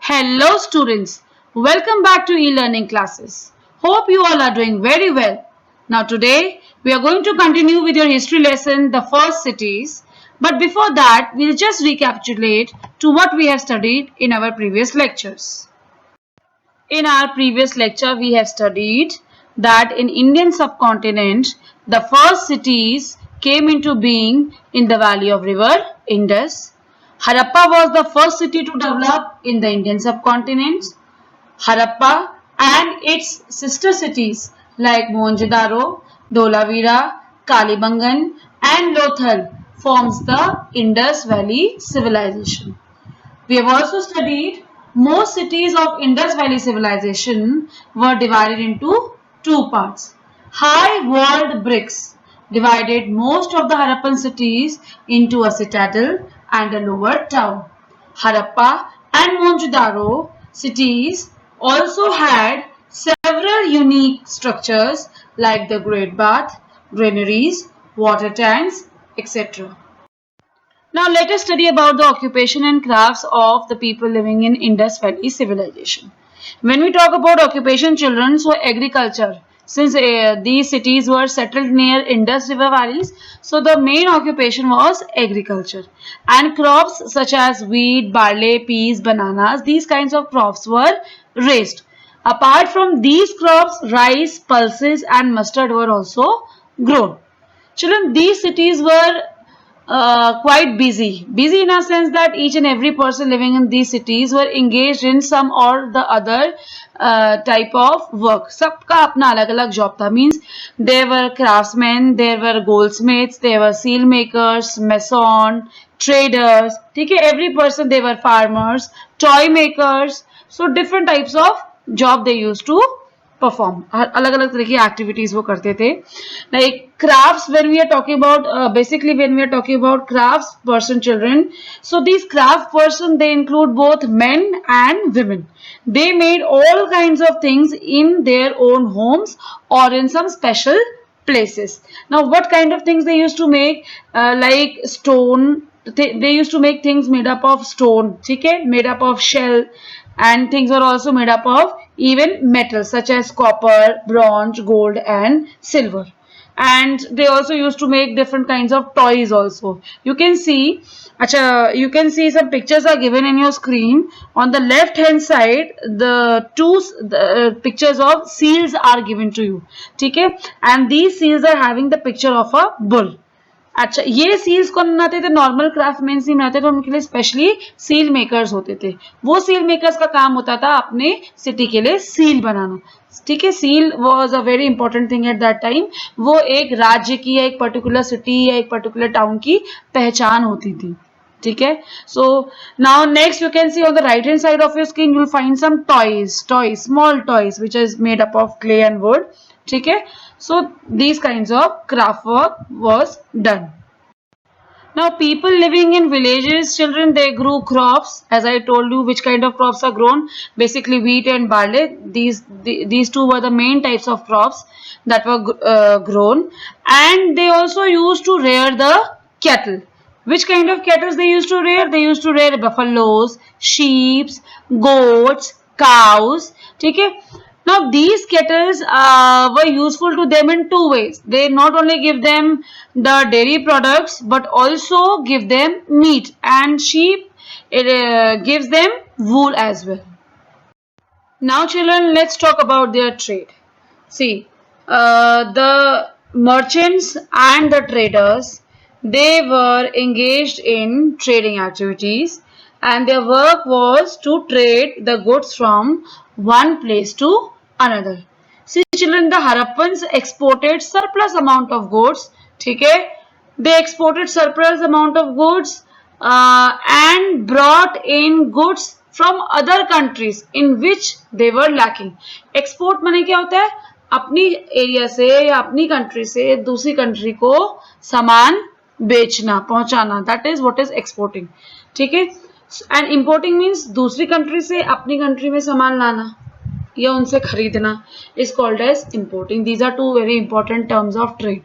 Hello students, welcome back to e-learning classes. Hope you all are doing very well. Now today we are going to continue with your history lesson, the first cities. But before that, we'll just recapitulate to what we have studied in our previous lectures. In our previous lecture, we have studied that in Indian subcontinent, the first cities came into being in the valley of river Indus. Harappa was the first city to develop in the Indian subcontinent. Harappa and its sister cities like Mohenjo-daro, Dholavira, Kalibangan and Lothal forms the Indus Valley civilization. We have also studied most cities of Indus Valley civilization were divided into two parts. High walled bricks divided most of the Harappan cities into a citadel and a lower town. Harappa and Mohenjo-daro cities also had several unique structures like the Great Bath, granaries, water tanks, etc. Now let us study about the occupation and crafts of the people living in Indus Valley civilization. When we talk about occupation, children, so agriculture, since these cities were settled near Indus River valleys, so the main occupation was agriculture. And crops such as wheat, barley, peas, bananas, these kinds of crops were raised. Apart from these crops, rice, pulses and mustard were also grown. Children, these cities were quite busy. Busy in a sense that each and every person living in these cities were engaged in some or the other type of work. सबका अपना अलग अलग job था. Means there were craftsmen, there were goldsmiths, there were seal makers, mason, traders. ठीक है, every person, they were farmers, toy makers. So different types of job they used to perform अलग अलग तरह की एक्टिविटीज वो करते थे like crafts when we are talking about basically when we are talking about crafts person children so these craft person they include both men and women. They made all kinds of things in their own homes or in some special places. Now what kind of things they used to make? Like stone, they used to make things made up of stone, ठीक है, made up of shell, and things were also made up of even metals such as copper, bronze, gold and silver. And they also used to make different kinds of toys also. You can see some pictures are given in your screen. On the left hand side, the pictures of seals are given to you, okay? And these seals are having the picture of a bull. अच्छा, ये seals कौन बनाते थे? Normal craftsman ही बनाते थे, उनके लिए specially seal makers होते थे. वो सील मेकर्स का काम होता था अपने सिटी के लिए सील बनाना. ठीक है, seal was a very important thing at that time. वो एक राज्य की या एक पर्टिकुलर सिटी या एक पर्टिकुलर टाउन की पहचान होती थी. ठीक है, so now next you can see on the right hand side of your screen you will find some toys, small toys which is made up of clay and wood. ठीक है, so these kinds of craft work was done. Now people living in villages, children, they grew crops. As I told you, which kind of crops are grown? Basically wheat and barley. These two were the main types of crops that were grown. And they also used to rear the cattle. Which kind of cattle they used to rear? They used to rear buffaloes, sheep, goats, cows. Okay. Now these kettles were useful to them in two ways. They not only give them the dairy products but also give them meat, and sheep, it gives them wool as well. Now children, let's talk about their trade. See, the merchants and the traders, they were engaged in trading activities and their work was to trade the goods from one place to another. See children, the Harappans exported surplus amount of goods. Okay, they exported surplus amount of goods and brought in goods from other countries in which they were lacking. Export माने क्या होता है? अपनी area से या अपनी country से दूसरी कंट्री को सामान बेचना, पहुंचाना. That is what is exporting. ठीक है, and importing means दूसरी कंट्री से अपनी कंट्री में सामान लाना या उनसे खरीदना is called as importing. These are two very important terms of trade.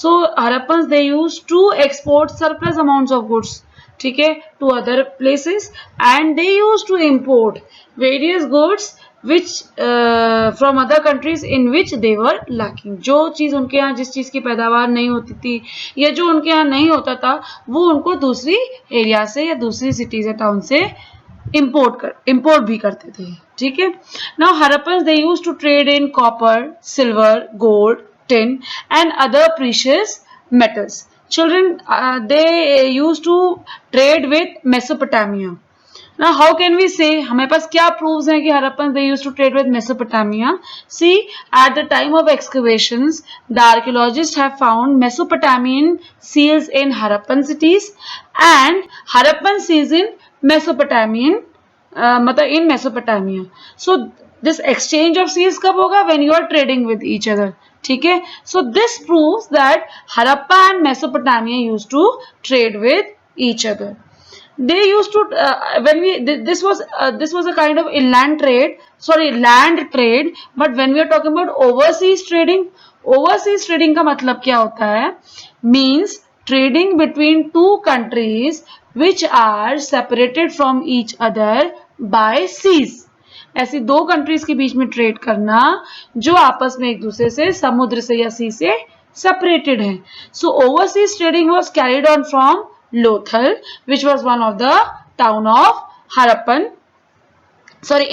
So Harappans, they used to export surplus amounts of goods ठीक है, to other places, and they used to import various goods which from other countries in which they were lacking. जो चीज उनके यहाँ, जिस चीज की पैदावार नहीं होती थी या जो उनके यहाँ नहीं होता था, वो उनको दूसरी एरिया से या दूसरी सिटीज या टाउन से इंपोर्ट भी करते थे. ठीक है. Now Harappans they used to trade in copper, silver, gold, tin and other precious metals. Children, they used to trade with Mesopotamia. Now, how can we say? हमारे पास क्या proofs हैं कि Harappans they used to trade with Mesopotamia? See, at the time of excavations, the archaeologists have found Mesopotamian seals in Harappan cities and Harappan seals in Mesopotamian, मतलब in Mesopotamia. So, this exchange of seals कब होगा? When you are trading with each other. ठीक है. So, this proves that Harappa and Mesopotamia used to trade with each other. They used to this was a kind of land trade, but when we are talking about overseas trading का मतलब क्या होता है? Means trading between two countries which are separated from each other by seas. ऐसी दो countries के बीच में trade करना जो आपस में एक दूसरे से समुद्र से या सी से सेपरेटेड है. So overseas trading was carried on from Lothal, which was one of the town of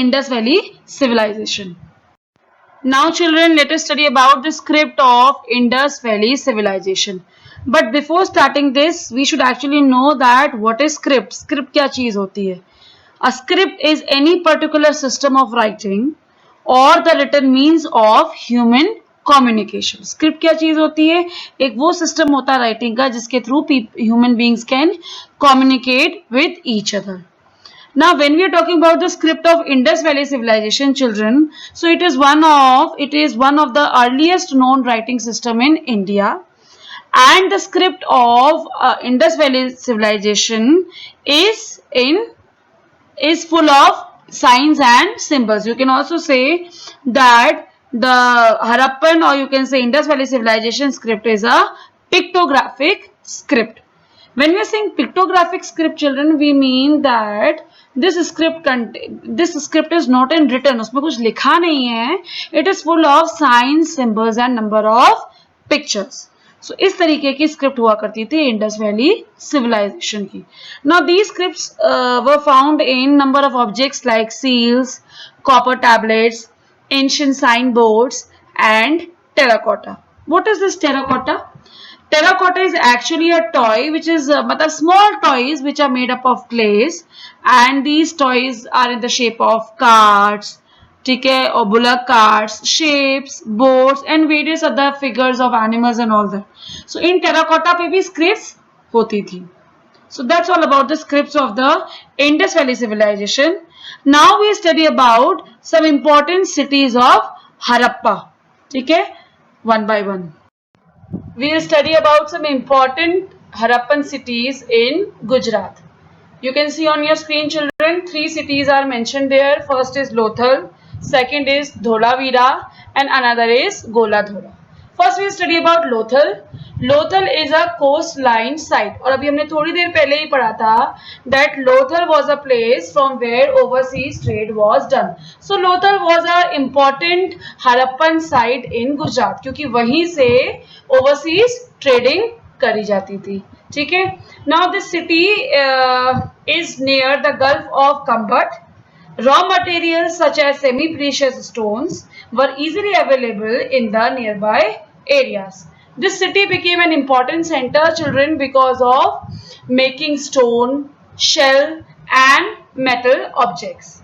Indus Valley civilization. Now children, let us study about the script of Indus Valley civilization. But before starting this, we should actually know that what is script. Script क्या चीज होती है? A script is any particular system of writing or the written means of human communication. Script क्या चीज होती है? एक वो system होता है writing का जिसके through human beings can communicate with each other. Now, when we are talking about the script of Indus Valley civilization, children, so it is one of the earliest known writing system in India, and the script of Indus Valley civilization is full of signs and symbols. You can also say that the Harappan, or you can say Indus Valley civilization script is a pictographic script. When we are saying pictographic script, children, we mean that this script is not in written. उसमें कुछ लिखा नहीं है. It is full of signs, symbols and number of pictures. So, इस तरीके की script हुआ करती थी इंडस वैली सिविलाइजेशन की. Now, these scripts were found in number of objects like seals, copper tablets, ancient signboards and terracotta. What is this terracotta? Terracotta is actually a toy which is small toys which are made up of clays, and these toys are in the shape of carts, ठीक है, और bullock carts, shapes, boats and various other figures of animals and all that. So in terracotta पे भी scripts होती थी. So that's all about the scripts of the Indus Valley civilization. Now we study about some important cities of Harappa. ठीक है, one by one. We will study about some important Harappan cities in Gujarat. You can see on your screen, children, 3 cities are mentioned there. First is Lothal, second is Dholavira, and another is Goladhora. First we will study about Lothal. Lothal is a coastline site. और अभी हमने थोड़ी देर पहले ही पढ़ा था that Lothal was a place from where overseas trade was done. So Lothal was a important Harappan site in Gujarat क्योंकि वहीं से overseas trading करी जाती थी. ठीक है. Now this city is near the Gulf of Kambat. Raw materials such as semi-precious stones were easily available in the nearby areas. This city became an important center, children, because of making stone, shell and metal objects.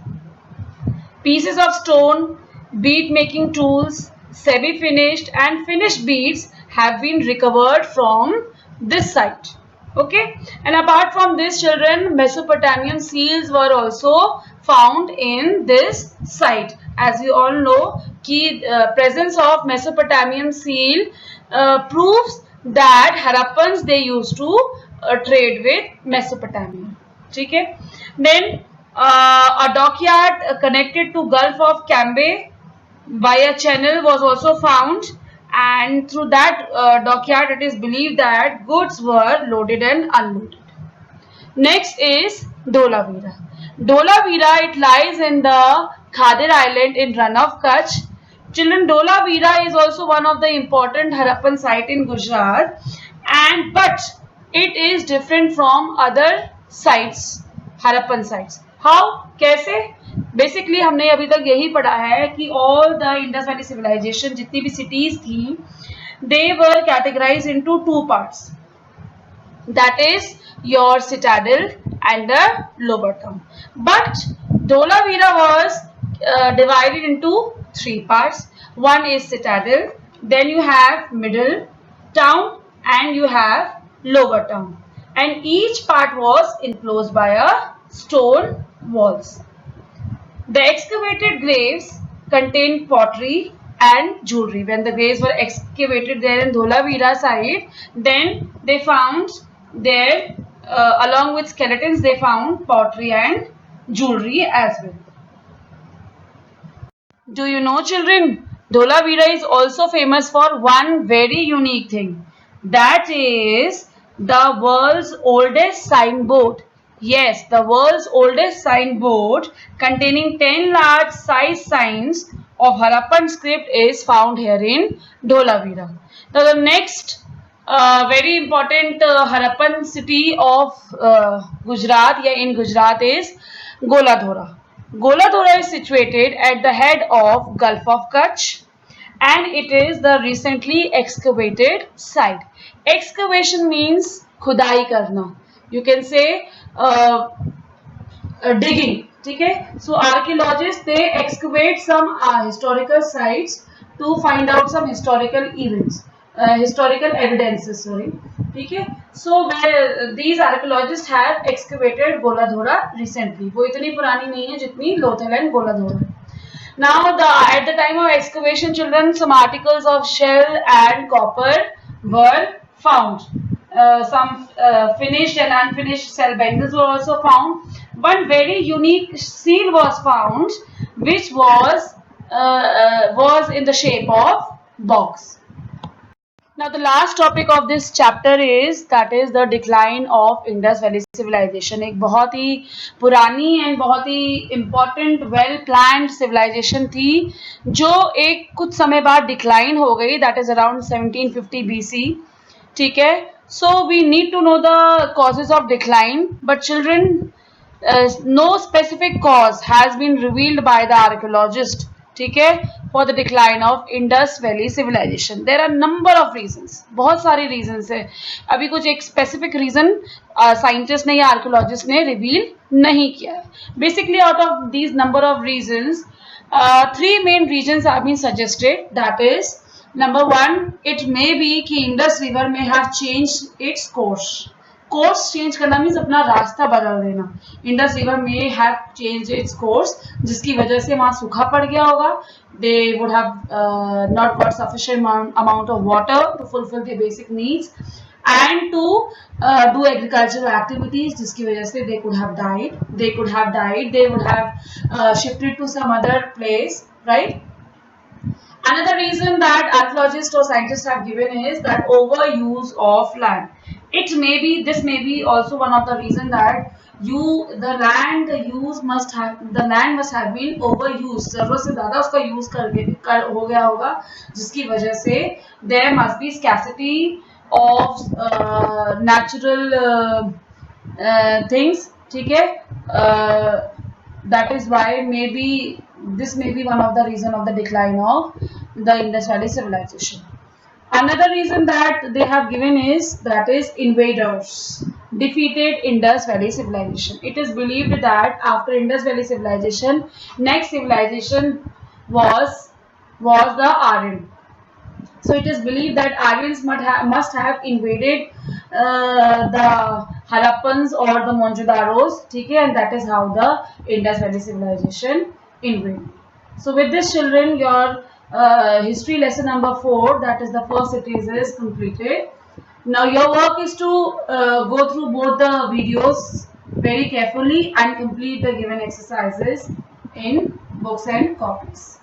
Pieces of stone, bead making tools, semi-finished and finished beads have been recovered from this site. Okay, and apart from this, children, Mesopotamian seals were also found in this site. As you all know, the presence of Mesopotamian seal proves that Harappans they used to trade with Mesopotamia. Okay, then a dockyard connected to Gulf of Cambay by a channel was also found. And through that dockyard, it is believed that goods were loaded and unloaded. Next is Dholavira. Dholavira, it lies in the Khadir Island in Rann of Kutch. Children, Dholavira is also one of the important Harappan site in Gujarat, and but it is different from other sites, Harappan sites. How? कैसे? Basically हमने अभी तक यही पढ़ा है कि all the Indus Valley civilization जितनी भी cities थी, they were categorized into two parts. That is your citadel and the lower town. But Dholavira was divided into three parts. One is citadel, then you have middle town, and you have lower town. And each part was enclosed by a stone walls. The excavated graves contained pottery and jewelry. When the graves were excavated there in Dholavira side, then they found there, along with skeletons, they found pottery and jewelry as well. Do you know, children? Dholavira is also famous for one very unique thing. That is the world's oldest signboard. Yes, the world's oldest signboard containing 10 large size signs of Harappan script is found here in Dholavira. Now the next very important Harappan city of Gujarat, yeah, in Gujarat is Goladhora. Goladhora is situated at the head of Gulf of Kutch, and it is the recently excavated site. Excavation means खुदाई करना. You can say digging. ठीक है? So archaeologists, they excavate some historical sites to find out some historical events, historical evidences. Sorry. ठीक है? So where these archaeologists have excavated Goladhora recently. वो इतनी पुरानी नहीं है जितनी Lothal and Goladhora. Now, at the time of excavation, children, some articles of shell and copper were found. Some finished and unfinished shell bangles were also found. One very unique seal was found, which was in the shape of box. Now the last topic of this chapter is the decline of Indus Valley civilization. एक बहुत ही पुरानी and बहुत ही important well planned civilization थी जो एक कुछ समय बाद decline हो गई. That is around 1750 BC. ठीक है? So we need to know the causes of decline. But children, no specific cause has been revealed by the archaeologist. ठीक है? For the decline of Indus Valley civilization. There are number of reasons. बहुत सारे reasons है. अभी कुछ एक specific reason scientist ने या archaeologist ने reveal नहीं किया है. Basically, out of these number of reasons, three main reasons have been suggested. That is, number one, it may be कि Indus River may have changed its course. Course change करना means अपना रास्ता बदल देना. Indus river में have change its course, जिसकी वजह से वहां सूखा पड़ गया होगा. They would have not got sufficient amount of water to fulfil their basic needs and to do agricultural activities, जिसकी वजह से they could have died. They would have shifted to some other place, right? Another reason that archaeologists or scientists have given is that overuse of land. This may be also one of the reason that the land must have been overused. जरूरत से ज़्यादा उसका use हो गया होगा, जिसकी वजह से there must be scarcity of natural things. ठीक है? That is why this may be one of the reason of the decline of the Indus Valley civilization. Another reason that they have given is invaders defeated Indus Valley civilization. It is believed that after Indus Valley civilization, next civilization was the Aryan. So it is believed that Aryans must have invaded the Harappans or the Mohenjo-daros, okay, and that is how the Indus Valley civilization invaded. So with this, children, your history lesson number 4, that is the first cities, is completed. Now your work is to go through both the videos very carefully and complete the given exercises in books and copies.